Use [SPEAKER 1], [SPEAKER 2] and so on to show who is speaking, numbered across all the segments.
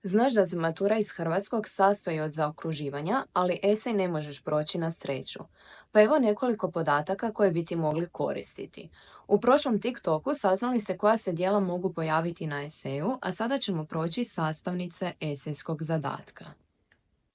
[SPEAKER 1] Znaš da se matura iz hrvatskog sastoji od zaokruživanja, ali esej ne možeš proći na sreću. Pa evo nekoliko podataka koje bi ti mogli koristiti. U prošlom TikToku saznali ste koja se dijela mogu pojaviti na eseju, a sada ćemo proći sastavnice esejskog zadatka.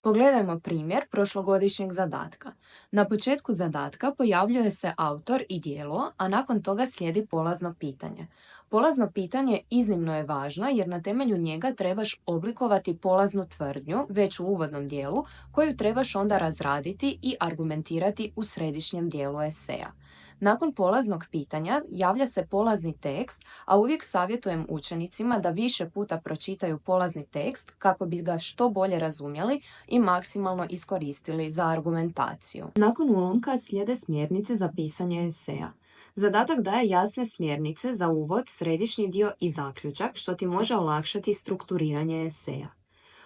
[SPEAKER 1] Pogledajmo primjer prošlogodišnjeg zadatka. Na početku zadatka pojavljuje se autor i djelo, a nakon toga slijedi polazno pitanje. Polazno pitanje iznimno je važno jer na temelju njega trebaš oblikovati polaznu tvrdnju već u uvodnom dijelu koju trebaš onda razraditi i argumentirati u središnjem dijelu eseja. Nakon polaznog pitanja javlja se polazni tekst, a uvijek savjetujem učenicima da više puta pročitaju polazni tekst kako bi ga što bolje razumjeli i maksimalno iskoristili za argumentaciju. Nakon ulomka slijede smjernice za pisanje eseja. Zadatak daje jasne smjernice za uvod, središnji dio i zaključak, što ti može olakšati strukturiranje eseja.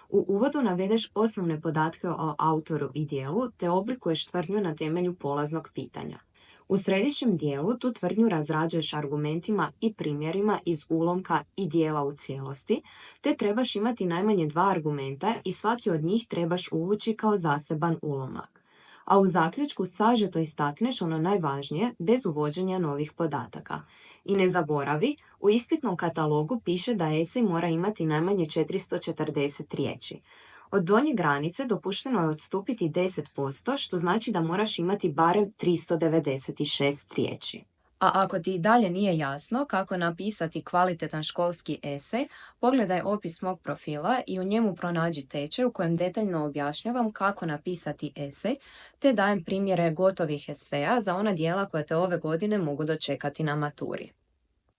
[SPEAKER 1] U uvodu navedeš osnovne podatke o autoru i dijelu te oblikuješ tvrdnju na temelju polaznog pitanja. U središnjem dijelu tu tvrdnju razrađuješ argumentima i primjerima iz ulomka i dijela u cijelosti, te trebaš imati najmanje dva argumenta i svaki od njih trebaš uvući kao zaseban ulomak. A u zaključku sažeto istakneš ono najvažnije bez uvođenja novih podataka. I ne zaboravi, u ispitnom katalogu piše da esej mora imati najmanje 440 riječi. Od donje granice dopušteno je odstupiti 10%, što znači da moraš imati barem 396 riječi. A ako ti i dalje nije jasno kako napisati kvalitetan školski esej, pogledaj opis mog profila i u njemu pronađi tečaj u kojem detaljno objašnjavam kako napisati esej, te dajem primjere gotovih eseja za ona dijela koja te ove godine mogu dočekati na maturi.